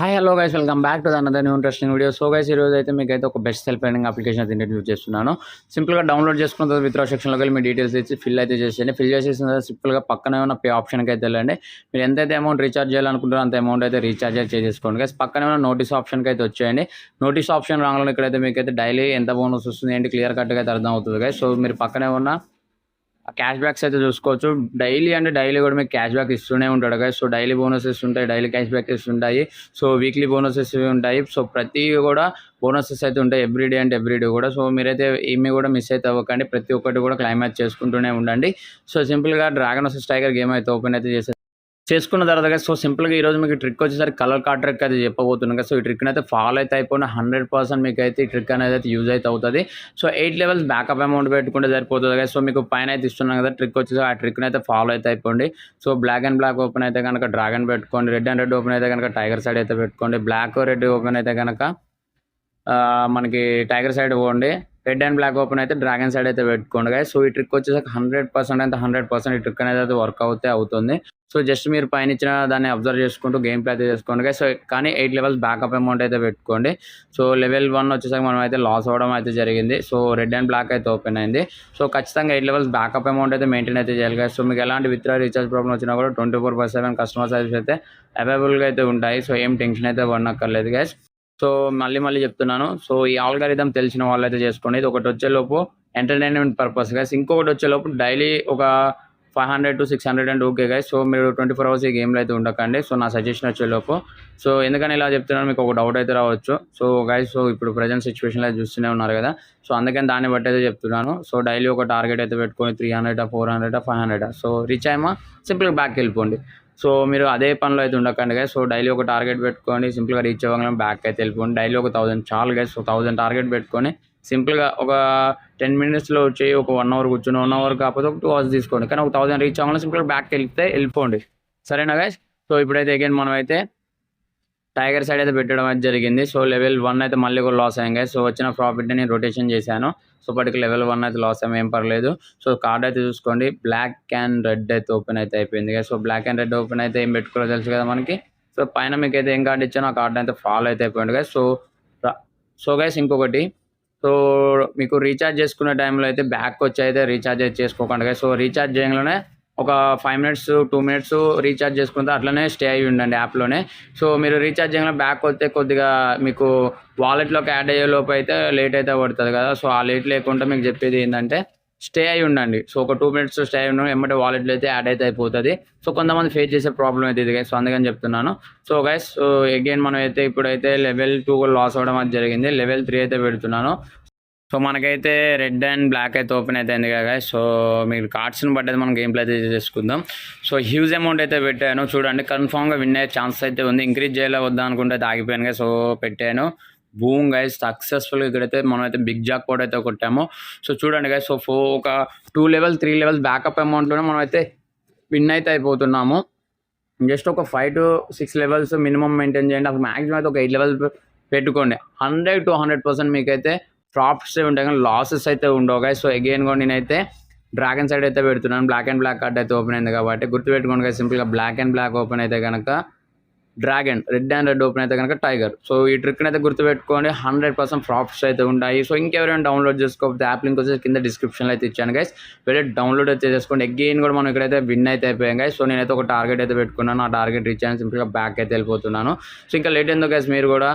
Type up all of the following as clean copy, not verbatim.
Hi hello guys welcome back to another new interesting video. So guys ఈరోజు అయితే మీకు అయితే ఒక బెస్ట్ సెల్ఫ్ ఎర్నింగ్ అప్లికేషన్ అయితే ఇంట్రడ్యూస్ చేస్తున్నాను. సింపుల్గా డౌన్లోడ్ చేసుకున్న తర్వాత విత్డ్రా సెక్షన్లోకి వెళ్ళి మీ డీటెయిల్స్ ఇచ్చి ఫిల్ అయితే చేసేయండి. ఫిల్ చేసేసిన తర్వాత సింపుల్గా పక్కనే ఉన్న పే ఆప్షన్కి అయితే వెళ్ళండి. మీరు ఎంతైతే అమౌంట్ రీఛార్జ్ చేయాలనుకుంటారో అంత అమౌంట్ అయితే రీఛార్జ్ చేసేసుకోండి గైస్. పక్కనే ఉన్న నోటీస్ ఆప్షన్కి అయితే వచ్చేయండి. నోటీస్ ఆప్షన్ రాగానే ఇక్కడైతే మీకు అయితే డైలీ ఎంత బోనస్ వస్తుంది ఏంటి క్లియర్ కట్గా అయితే అర్థం అవుతుంది గైస్. సో మీరు పక్కనే ఉన్న క్యాష్ బ్యాక్స్ అయితే చూసుకోవచ్చు. డైలీ కూడా మీకు క్యాష్ బ్యాక్ ఇస్తూనే ఉంటాడు కదా. సో డైలీ బోనసెస్ ఉంటాయి, డైలీ క్యాష్ బ్యాక్స్ ఉంటాయి, సో వీక్లీ బోనసెస్ ఉంటాయి. సో ప్రతి కూడా బోనసెస్ అయితే ఉంటాయి ఎవ్రీడే కూడా. సో మీరైతే ఏమీ కూడా మిస్ అయితే అవ్వకండి, ప్రతి ఒక్కటి కూడా క్లైమాక్స్ చేసుకుంటూనే ఉండండి. సో సింపుల్గా డ్రాగన్ వర్సెస్ టైగర్ గేమ్ అయితే ఓపెన్ అయితే చేసుకున్న తర్వాత సో సింపుల్గా ఈరోజు మీకు ట్రిక్ వచ్చేసరికి కలర్ కార్డ్ ట్రిక్ అయితే చెప్పబోతున్నాను కదా. సో ఈ ట్రిక్ని అయితే ఫాలో అయితే అయిపోయిన 100% మీకు అయితే ఈ ట్రిక్ అనేది అయితే యూజ్ అయితే అవుతుంది. సో 8 లెవెల్స్ బ్యాకప్ అమౌంట్ పెట్టుకుంటే సరిపోతుంది కదా. సో మీకు పైన అయితే ఇస్తున్నాను కదా ట్రిక్ వచ్చేసి ఆ ట్రిక్ని అయితే ఫాలో అయితే అయిపోండి. So black and black open అయితే కనుక డ్రాగన్ పెట్టుకోండి, రెడ్ అండ్ రెడ్ ఓపెన్ అయితే కనుక టైగర్ సైడ్ అయితే పెట్టుకోండి, బ్లాక్ రెడ్ ఓపెన్ అయితే కనుక మనకి టైగర్ సైడ్ పోండి, రెడ్ అండ్ బ్లాక్ ఓపెన్ అయితే డ్రాగన్ సైడ్ అయితే పెట్టుకోండి కదా. సో ఈ ట్రిక్ వచ్చేసరికి 100% అయితే 100% ఈ ట్రిక్ అనేది అయితే వర్క్ అవుతుంది. సో జస్ట్ మీరు పైన ఇచ్చిన దాన్ని అబ్జర్వ్ చేసుకుంటూ గేమ్ ప్లే అయితే చేసుకోండి కదా. సో కానీ 8 లెవెల్స్ బ్యాకప్ అమౌంట్ అయితే పెట్టుకోండి. సో లెవెల్ 1 వచ్చేసరికి మనం అయితే లాస్ అవ్వడం అయితే జరిగింది. సో రెడ్ అండ్ బ్లాక్ అయితే ఓపెన్ అయింది. సో ఖచ్చితంగా 8 లెవెల్స్ బ్యాకప్ అమౌంట్ అయితే మెయింటైన్ అయితే చేయాలి కదా. సో మీకు ఎలాంటి విత్డ్రా రీఛార్జ్ ప్రాబ్లమ్ వచ్చినా కూడా 24/7 కస్టమర్ సర్వీస్ అయితే అవైలబుల్గా అయితే ఉంటాయి. సో ఏం టెన్షన్ అయితే పడనక్కర్లేదు గైస్. సో మళ్ళీ చెప్తున్నాను. సో ఈ ఆల్గారిథం తెలిసిన వాళ్ళు అయితే చేసుకోండి. ఇది ఒకటి వచ్చేలోపు ఎంటర్టైన్మెంట్ పర్పస్ గైస్. ఇంకొకటి వచ్చేలోపు డైలీ ఒక 500 to 600 and okay guys. So మీరు 24 hours ఈ గేమ్లో అయితే ఉండకండి. సో నా సజెషన్ వచ్చేలోపు. సో ఎందుకని ఇలా చెప్తున్నాను మీకు ఒక డౌట్ అయితే రావచ్చు. సో గైస్ సో ఇప్పుడు ప్రజెంట్ సిచ్యువేషన్లో చూస్తూనే ఉన్నారు కదా. సో అందుకని దాన్ని బట్టి అయితే చెప్తున్నాను. సో డైలీ ఒక టార్గెట్ అయితే పెట్టుకొని 300, 400, 500. సో రీచ్ అయ్యమా సింపుల్గా బ్యాక్ వెళ్ళిపోండి. సో మీరు అదే పనిలో అయితే ఉండకండి గైస్. సో డైలీ ఒక టార్గెట్ పెట్టుకొని సింపుల్గా రీచ్ అవ్వగానే బ్యాక్ అయితే వెళ్ళిపోండి. డైలీ ఒక 1000 చాలు గైస్. సో 1000 టార్గెట్ పెట్టుకొని సింపుల్గా ఒక 10 minutesలో వచ్చి ఒక 1 hour కూర్చొని 1 hour కాకపోతే ఒక 2 hours తీసుకోండి. కానీ ఒక 1000 రీచ్ అవ్వాలని సింపుల్గా బ్యాక్ వెళ్ళిపోండి. సరేనా గైస్. సో ఇప్పుడైతే అగైన్ మనం అయితే టైగర్ సైడ్ అయితే పెట్టడం అయితే జరిగింది. సో లెవెల్ 1 అయితే మళ్ళీ కూడా లాస్ అయ్యాం గైస్. సో వచ్చిన ప్రాఫిట్ని నేను రొటేషన్ చేశాను. సో పర్టికులర్ లెవెల్ 1 అయితే లాస్ అయ్యాం, ఏం పర్లేదు. సో కార్డ్ అయితే చూసుకోండి, బ్లాక్ అండ్ రెడ్ అయితే ఓపెన్ అయితే అయిపోయింది guys. So black and red open అయితే ఏం పెట్టుకోవాలో తెలుసు కదా మనకి. సో పైన మీకు అయితే ఏం కార్డ్ ఇచ్చానో ఆ కార్డ్ అయితే ఫాలో అయితే అయిపోయింది గైస్. సో గైస్ ఇంకొకటి, సో మీకు రీఛార్జ్ చేసుకునే టైంలో అయితే బ్యాక్ వచ్చి అయితే రీఛార్జ్ అయితే చేసుకోకండి గైస్. సో రీఛార్జ్ చేయడంలోనే ఒక 5 minutes 2 minutes రీఛార్జ్ చేసుకుంటే అట్లనే స్టే అయ్యి ఉండండి యాప్లోనే. సో మీరు రీఛార్జ్ చేయడంలో బ్యాక్ వస్తే కొద్దిగా మీకు వాలెట్లోకి యాడ్ అయ్యే లోపు అయితే లేట్ అయితే పడుతుంది కదా. సో ఆ లేట్ లేకుండా మీకు చెప్పేది ఏంటంటే స్టే అయి ఉండండి. సో ఒక 2 minutes స్టే అయి ఉండడం ఎమ్మటే వాలెట్లో అయితే యాడ్ అయితే అయిపోతుంది. సో కొంతమంది ఫేస్ చేసే ప్రాబ్లం అయితే ఇది గైస్. సో అందుకని చెప్తున్నాను. సో గైస్ సో అగైన్ మనం అయితే ఇప్పుడైతే లెవెల్ 2 లాస్ అవ్వడం అది జరిగింది. లెవెల్ 3 అయితే పెడుతున్నాను. సో మనకైతే రెడ్ అండ్ బ్లాక్ అయితే ఓపెన్ అయితే అయింది కదా. సో మీరు కార్డ్స్ని బట్టి అయితే మనం గేమ్ ప్లే అయితే చేసుకుందాం. సో హ్యూజ్ అమౌంట్ అయితే పెట్టాను చూడండి, కన్ఫామ్గా విన్ అయ్యే ఛాన్స్ అయితే ఉంది. ఇంక్రీజ్ చేయాలి వద్దా అనుకుంటే అయితే ఆగిపోయాను కదా. సో పెట్టాను, బూమ్ గైస్ సక్సెస్ఫుల్గా ఇక్కడైతే మనం అయితే బిగ్ జాక్ పోట్ అయితే కొట్టాము. సో చూడండి గైస్. సో ఒక 2 levels 3 levels బ్యాకప్ అమౌంట్లోనే మనం అయితే విన్ అయితే అయిపోతున్నాము. జస్ట్ ఒక 5 to 6 levels మినిమం మెయింటైన్ చేయండి. అప్పుడు మ్యాక్సిమం అయితే ఒక 8 levels పెట్టుకోండి. 100 to 100% మీకైతే ప్రాఫిట్స్ ఉంటాయి కానీ లాసెస్ అయితే ఉండవు గైస్. సో అగైన్ కూడా నేనైతే డ్రాగన్ సైడ్ అయితే పెడుతున్నాను. బ్లాక్ అండ్ బ్లాక్ కార్డ్ అయితే ఓపెన్ అయింది కాబట్టి గుర్తుపెట్టుకోండి గైస్. సింపుల్గా బ్లాక్ అండ్ బ్లాక్ ఓపెన్ అయితే కనుక dragon, red and red open అయితే కనుక టైగర్. సో ఈ ట్రిక్ని అయితే గుర్తుపెట్టుకోండి, 100% ప్రాఫిట్స్ అయితే ఉంటాయి. సో ఇంకెవరైనా డౌన్లోడ్ చేసుకోకపోతే యాప్ లింక్ వచ్చేసి కింద డిస్క్రిప్షన్లో అయితే ఇచ్చాను గైస్. వెళ్ళి డౌన్లోడ్ అయితే చేసుకోండి. అగైన్ కూడా మనం ఇక్కడైతే విన్ అయితే అయిపోయాం గైస్. సో నేనైతే ఒక టార్గెట్ అయితే పెట్టుకున్నాను, ఆ టార్గెట్ రీచ్ అయ్యాను. సింపుల్గా బ్యాక్ అయితే వెళ్ళిపోతున్నాను. సో ఇంకా లేట్ ఎందుకు గైస్, మీరు కూడా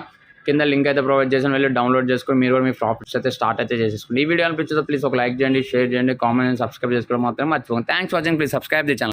కింద లింక్ అయితే ప్రొవైడ్ చేసాను, వెళ్ళి డౌన్లోడ్ చేసుకొని మీరు కూడా మీ ప్రాఫిట్స్ అయితే స్టార్ట్ అయితే చేసేసుకోండి. ఈ వీడియో అనిపించిందో ప్లీజ్ ఒక లైక్ చేయండి, షేర్ చేయండి, కామెంట్ అండ్ సబ్స్క్రైబ్ చేసుకోవడం మాత్రం మర్చిపోండి. Thanks for watching. Please subscribe the channel.